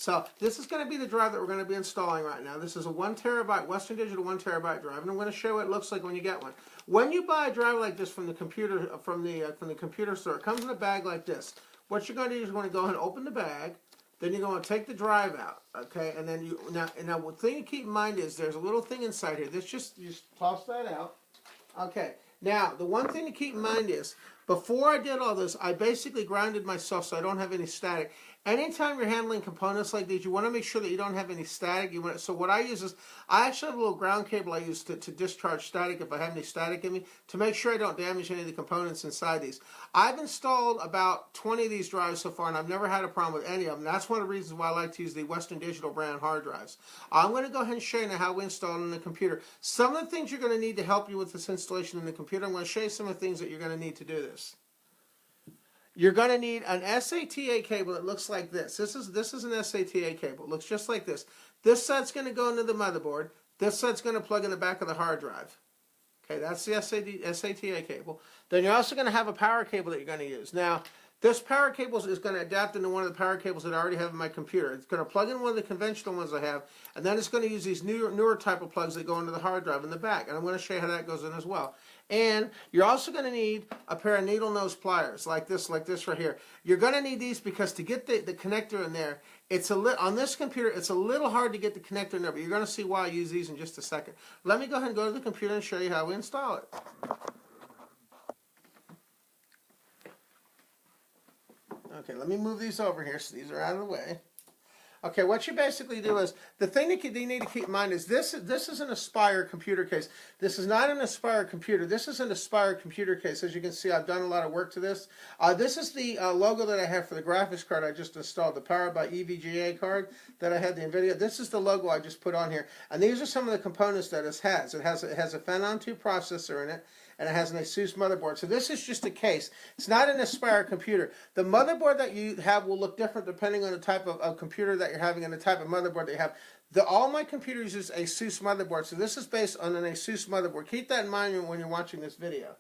So this is going to be the drive that we're going to be installing right now. This is a 1 terabyte Western Digital 1 terabyte drive, and I'm going to show you what it looks like when you get one. When you buy a drive like this from the computer computer store, it comes in a bag like this. What you're going to do is you're going to go ahead and open the bag. Then you're going to take the drive out, okay? And then now the thing to keep in mind is there's a little thing inside here. You just toss that out. Okay. Now, the one thing to keep in mind is, before I did all this, I basically grounded myself so I don't have any static. Anytime you're handling components like these, you want to make sure that you don't have any static. So what I use is, I actually have a little ground cable I use to discharge static if I have any static in me, to make sure I don't damage any of the components inside these. I've installed about 20 of these drives so far, and I've never had a problem with any of them. That's one of the reasons why I like to use the Western Digital brand hard drives. I'm going to go ahead and show you now how we install it in the computer. Some of the things you're going to need to help you with this installation in the computer, I'm going to show you some of the things that you're going to need to do this. You're going to need an SATA cable that looks like this. This is an SATA cable. It looks just like this. This side's going to go into the motherboard. This side's going to plug in the back of the hard drive. Okay, that's the SATA cable. Then you're also going to have a power cable that you're going to use. Now, this power cable is going to adapt into one of the power cables that I already have in my computer. It's going to plug in one of the conventional ones I have, and then it's going to use these newer type of plugs that go into the hard drive in the back. And I'm going to show you how that goes in as well. And you're also going to need a pair of needle nose pliers like this right here. You're going to need these because to get the connector in there, on this computer, it's a little hard to get the connector in there, but you're going to see why I use these in just a second. Let me go ahead and go to the computer and show you how we install it. Okay, let me move these over here so these are out of the way. Okay, what you basically do is, the thing that you need to keep in mind is this is an Aspire computer case. This is not an Aspire computer. This is an Aspire computer case. As you can see, I've done a lot of work to this. This is the logo that I have for the graphics card I just installed, the Powered by EVGA card that I had the NVIDIA. This is the logo I just put on here. And these are some of the components that it has. It has a Phenom 2 processor in it, and it has an ASUS motherboard. So this is just a case. It's not an Aspire computer. The motherboard that you have will look different depending on the type of computer that you're having and the type of motherboard that you have. All my computers use ASUS motherboard, so this is based on an ASUS motherboard. Keep that in mind when you're watching this video.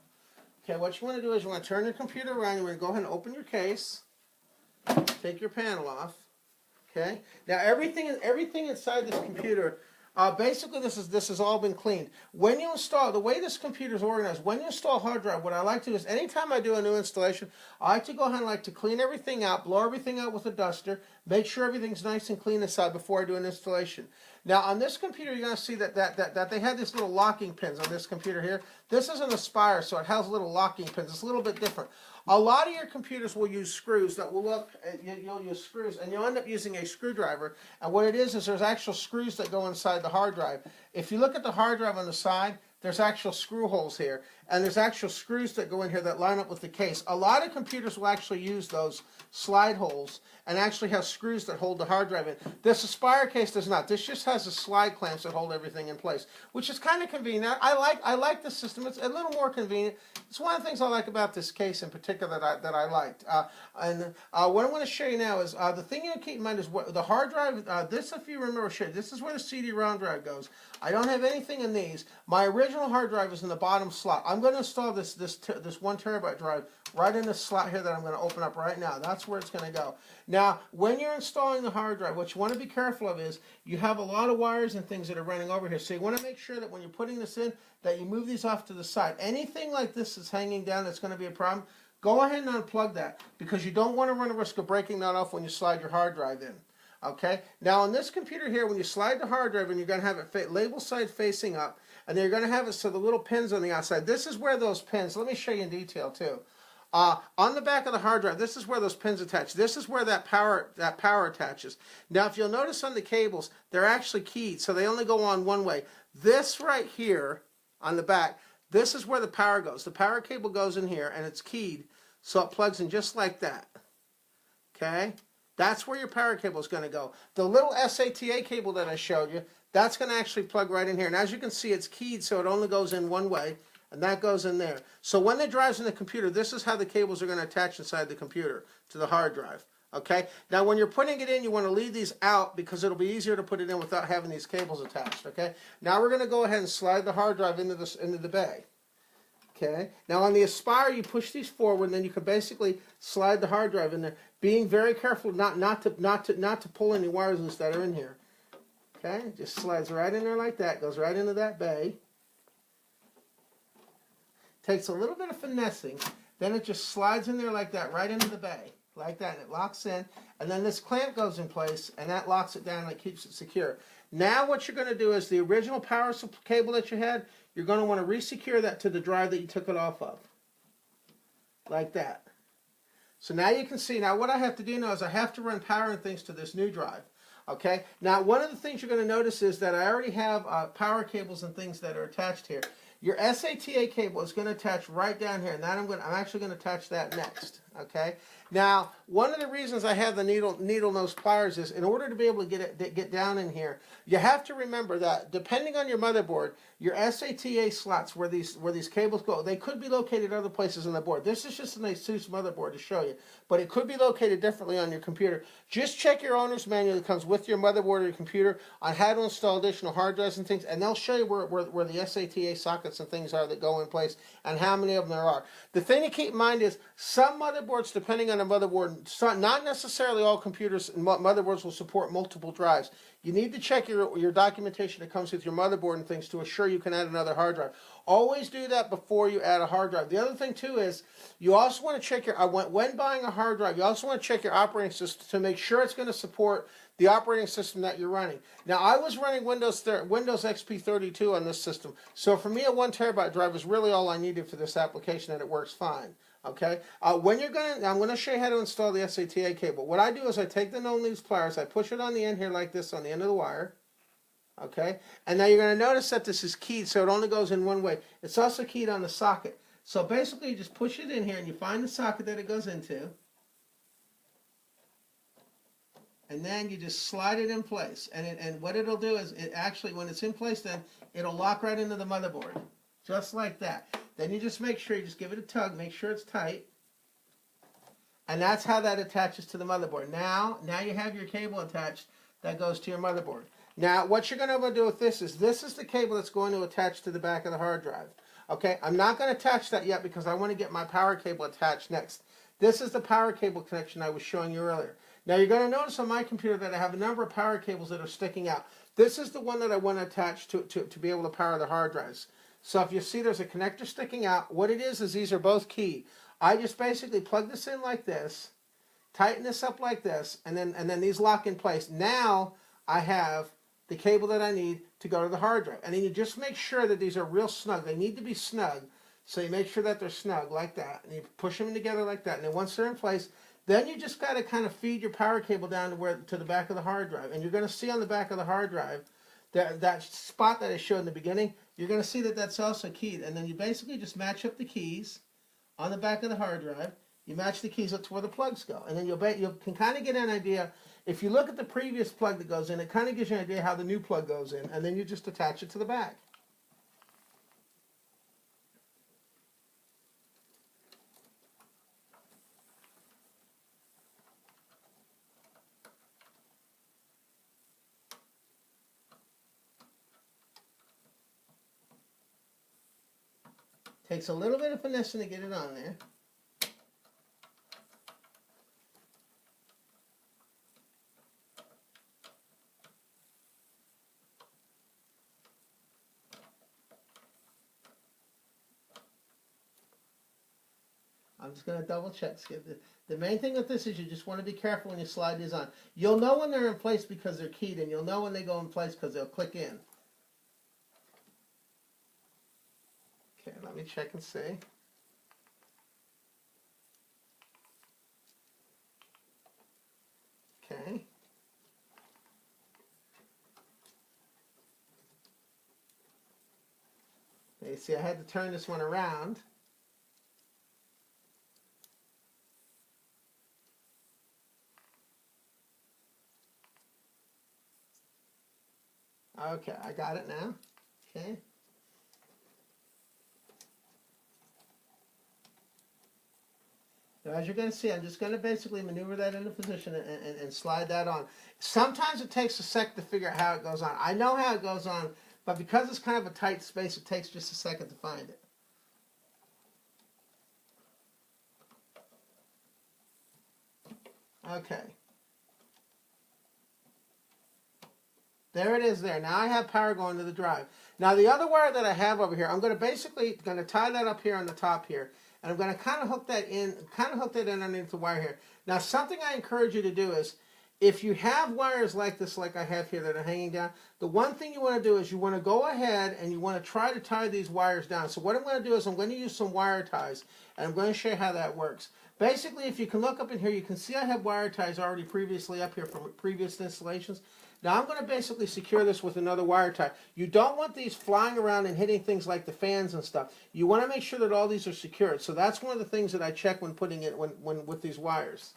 Okay, what you want to do is you want to turn your computer around. You want to go ahead and open your case. Take your panel off. Okay. Now everything inside this computer, basically this has all been cleaned. When you install, the way this computer is organized, when you install hard drive, what I like to do is anytime I do a new installation, I like to go ahead and clean everything out, blow everything out with a duster, make sure everything's nice and clean inside before I do an installation. Now on this computer, you're going to see that they had these little locking pins on this computer here. This is an Aspire, so it has little locking pins. It's a little bit different. A lot of your computers will use screws that will look, you'll use screws, and you'll end up using a screwdriver. And what it is there's actual screws that go inside the hard drive. If you look at the hard drive on the side, there's actual screw holes here, and there's actual screws that go in here that line up with the case. A lot of computers will actually use those slide holes and actually have screws that hold the hard drive in. This Aspire case does not. This just has the slide clamps that hold everything in place, which is kind of convenient. I like this system. It's a little more convenient. It's one of the things I like about this case in particular that I liked. What I'm going to show you now is the thing you keep in mind is what the hard drive. This, if you remember, this is where the CD-ROM drive goes. I don't have anything in these. My original hard drive is in the bottom slot. I'm going to install this 1 terabyte drive right in this slot here that I'm going to open up right now. That's where it's going to go. Now, when you're installing the hard drive, what you want to be careful of is you have a lot of wires and things that are running over here. So you want to make sure that when you're putting this in, that you move these off to the side. Anything like this that's hanging down that's going to be a problem, go ahead and unplug that, because you don't want to run a risk of breaking that off when you slide your hard drive in. Okay, now on this computer here, when you slide the hard drive in, you're going to have it label side facing up, and then you're going to have it so the little pins on the outside. This is where those pins, let me show you in detail too. On the back of the hard drive, this is where those pins attach. This is where that power attaches. Now, if you'll notice on the cables, they're actually keyed, so they only go on one way. This right here on the back, this is where the power goes. The power cable goes in here, and it's keyed, so it plugs in just like that. Okay? That's where your power cable is going to go. The little SATA cable that I showed you, that's going to actually plug right in here. And as you can see, it's keyed, so it only goes in one way, and that goes in there. So when the drive's in the computer, this is how the cables are going to attach inside the computer to the hard drive. Okay? Now, when you're putting it in, you want to leave these out because it'll be easier to put it in without having these cables attached. Okay? Now we're going to go ahead and slide the hard drive into the bay. Okay. Now on the Aspire, you push these forward, and then you can basically slide the hard drive in there. being very careful not to pull any wires loose that are in here. Okay, it just slides right in there like that, goes right into that bay. Takes a little bit of finessing, then it just slides in there like that, right into the bay, like that, and it locks in, and then this clamp goes in place, and that locks it down and it keeps it secure. Now what you're going to do is the original power cable that you had, you're going to want to re-secure that to the drive that you took it off of, like that. So now you can see, now what I have to do now is I have to run power and things to this new drive. Okay, now one of the things you're going to notice is that I already have power cables and things that are attached here. Your SATA cable is going to attach right down here, and that I'm actually going to attach that next. Okay. Now, one of the reasons I have the needle nose pliers is in order to be able to get down in here, you have to remember that depending on your motherboard, your SATA slots where these cables go, they could be located other places on the board. This is just an ASUS motherboard to show you, but it could be located differently on your computer. Just check your owner's manual that comes with your motherboard or your computer on how to install additional hard drives and things, and they'll show you where the SATA sockets and things are that go in place and how many of them there are. The thing to keep in mind is some motherboards, depending on the motherboard, not necessarily all computers and motherboards will support multiple drives. You need to check your documentation that comes with your motherboard and things to assure you can add another hard drive. Always do that before you add a hard drive. The other thing too is you also want to check when buying a hard drive, you also want to check your operating system to make sure it's going to support the operating system that you're running. Now I was running Windows XP 32 on this system, so for me a 1 terabyte drive is really all I needed for this application, and it works fine. Okay, I'm going to show you how to install the SATA cable. What I do is I take the no-leads pliers, I push it on the end here like this on the end of the wire. Okay, and now you're going to notice that this is keyed, so it only goes in one way. It's also keyed on the socket. So basically you just push it in here and you find the socket that it goes into. And then you just slide it in place. And what it'll do is, it actually, when it's in place, then it'll lock right into the motherboard. Just like that. Then you just make sure, you just give it a tug, make sure it's tight. And that's how that attaches to the motherboard. Now you have your cable attached that goes to your motherboard. Now what you're going to do with this is the cable that's going to attach to the back of the hard drive. Okay, I'm not going to attach that yet because I want to get my power cable attached next. This is the power cable connection I was showing you earlier. Now you're going to notice on my computer that I have a number of power cables that are sticking out. This is the one that I want to attach to be able to power the hard drives. So if you see there's a connector sticking out, what it is these are both keyed. I just basically plug this in like this, tighten this up like this, and then these lock in place. Now I have the cable that I need to go to the hard drive. And then you just make sure that these are real snug. They need to be snug. So you make sure that they're snug like that. And you push them together like that. And then once they're in place, then you just got to kind of feed your power cable down to the back of the hard drive. And you're going to see on the back of the hard drive, that spot that I showed in the beginning, you're going to see that that's also keyed. And then you basically just match up the keys on the back of the hard drive. You match the keys up to where the plugs go. And then you can kind of get an idea. If you look at the previous plug that goes in, it kind of gives you an idea how the new plug goes in. And then you just attach it to the back. Takes a little bit of finessing to get it on there. I'm just going to double check. The main thing with this is you just want to be careful when you slide these on. You'll know when they're in place because they're keyed, and you'll know when they go in place because they'll click in. Okay, let me check and see. Okay. You see, I had to turn this one around. Okay, I got it now. Okay. Now, as you're going to see, I'm just going to basically maneuver that into position and slide that on. Sometimes it takes a sec to figure out how it goes on. I know how it goes on, but because it's kind of a tight space, it takes just a second to find it. Okay. There it is there. Now I have power going to the drive. Now the other wire that I have over here, I'm going to basically tie that up here on the top here. And I'm going to kind of hook that in underneath the wire here. Now something I encourage you to do is, if you have wires like this, like I have here that are hanging down, the one thing you want to do is you want to go ahead and you want to try to tie these wires down. So what I'm going to do is I'm going to use some wire ties, and I'm going to show you how that works. Basically, if you can look up in here, you can see I have wire ties already previously up here from previous installations. Now I'm going to basically secure this with another wire tie. You don't want these flying around and hitting things like the fans and stuff. You want to make sure that all these are secured. So that's one of the things that I check when putting it when with these wires.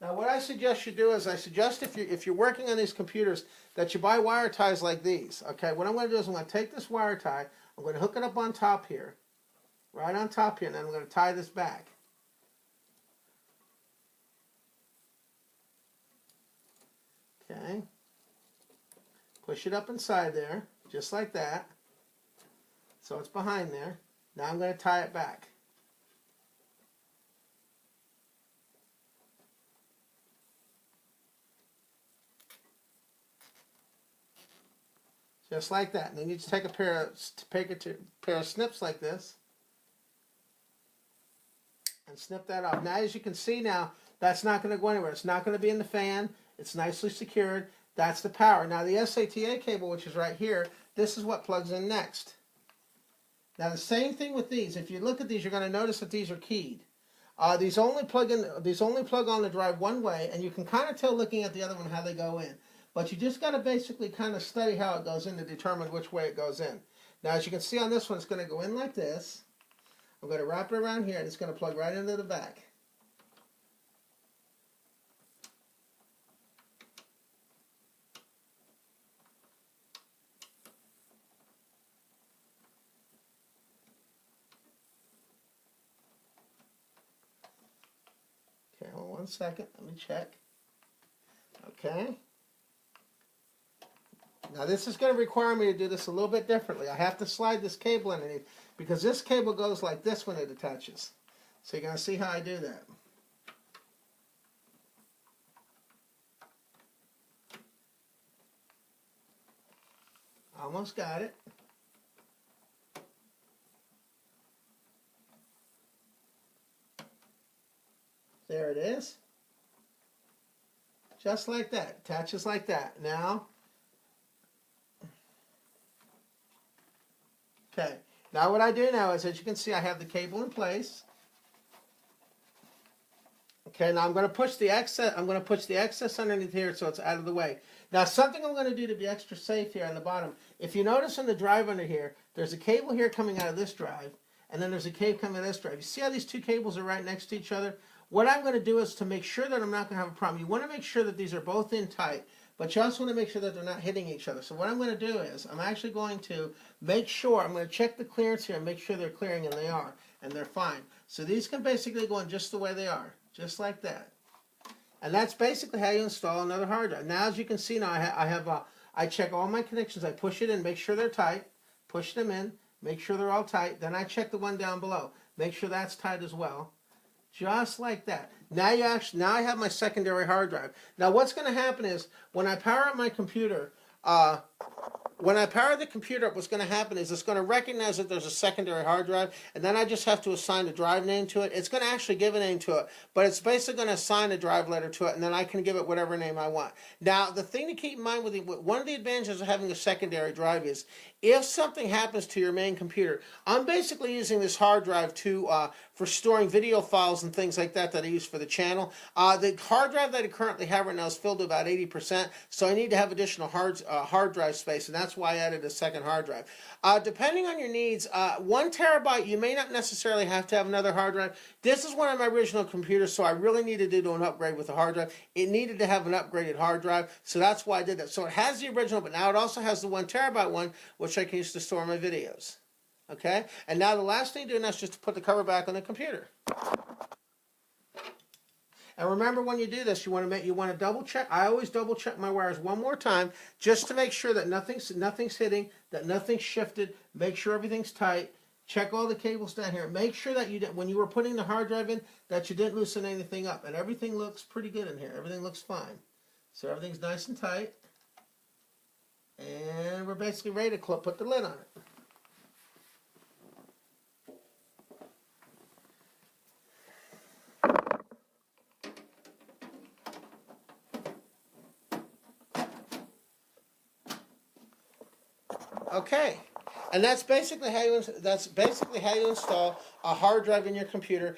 Now what I suggest you do is I suggest if you're working on these computers that you buy wire ties like these. Okay, what I'm going to do is I'm going to take this wire tie, I'm going to hook it up on top here, right on top here, and then I'm going to tie this back. Okay, push it up inside there, just like that, so it's behind there. Now I'm going to tie it back. Just like that. And then you just take a pair of snips like this and snip that off. Now as you can see now, that's not going to go anywhere. It's not going to be in the fan. It's nicely secured. That's the power. Now the Sata cable, which is right here, this is what plugs in next. Now the same thing with these. If you look at these, you're going to notice that these are keyed. These only plug on the drive one way, and you can kind of tell looking at the other one how they go in. But you just got to basically kind of study how it goes in to determine which way it goes in. Now as you can see on this one, it's going to go in like this. I'm going to wrap it around here, and it's going to plug right into the back. Okay, hold on 1 second. Let me check. Okay. Now this is going to require me to do this a little bit differently. I have to slide this cable underneath because this cable goes like this when it attaches. So you're going to see how I do that. Almost got it. There it is. Just like that. Attaches like that. Now, okay. Now what I do now is, as you can see, I have the cable in place. Okay, now I'm going to push the excess underneath here so it's out of the way. Now something I'm going to do to be extra safe here on the bottom, if you notice in the drive under here, there's a cable here coming out of this drive, and then there's a cable coming out of this drive. You see how these two cables are right next to each other? What I'm going to do is to make sure that I'm not going to have a problem. You want to make sure that these are both in tight, but you also want to make sure that they're not hitting each other. So what I'm going to do is I'm actually going to make sure, I'm going to check the clearance here and make sure they're clearing, and they are, and they're fine. So these can basically go in just the way they are, just like that. And that's basically how you install another hard drive. Now as you can see now, I check all my connections. I push it in, make sure they're tight, push them in, make sure they're all tight. Then I check the one down below, make sure that's tight as well. Just like that. Now I have my secondary hard drive. Now what's going to happen is when I power up my computer, when I power the computer up, what's going to happen is it's going to recognize that there's a secondary hard drive, and then I just have to assign the drive name to it. It's going to actually give a name to it, but it's basically going to assign a drive letter to it, and then I can give it whatever name I want. Now, the thing to keep in mind with one of the advantages of having a secondary drive is if something happens to your main computer, I'm basically using this hard drive for storing video files and things like that I use for the channel. The hard drive that I currently have right now is filled to about 80%, so I need to have additional hard drive space, and that's why I added a second hard drive. Depending on your needs, 1 terabyte, you may not necessarily have to have another hard drive. This is one of my original computers, so I really needed to do an upgrade with the hard drive. It needed to have an upgraded hard drive, so that's why I did that. So it has the original, but now it also has the 1 terabyte one, which I can use to store my videos. Okay? And now the last thing to do now is just to put the cover back on the computer. And remember, when you do this, you want to double check. I always double check my wires one more time just to make sure that nothing's hitting, that nothing's shifted. Make sure everything's tight. Check all the cables down here. Make sure that you did, when you were putting the hard drive in, that you didn't loosen anything up. And everything looks pretty good in here. Everything looks fine. So everything's nice and tight. And we're basically ready to put the lid on it. Okay, and that's basically how you install a hard drive in your computer.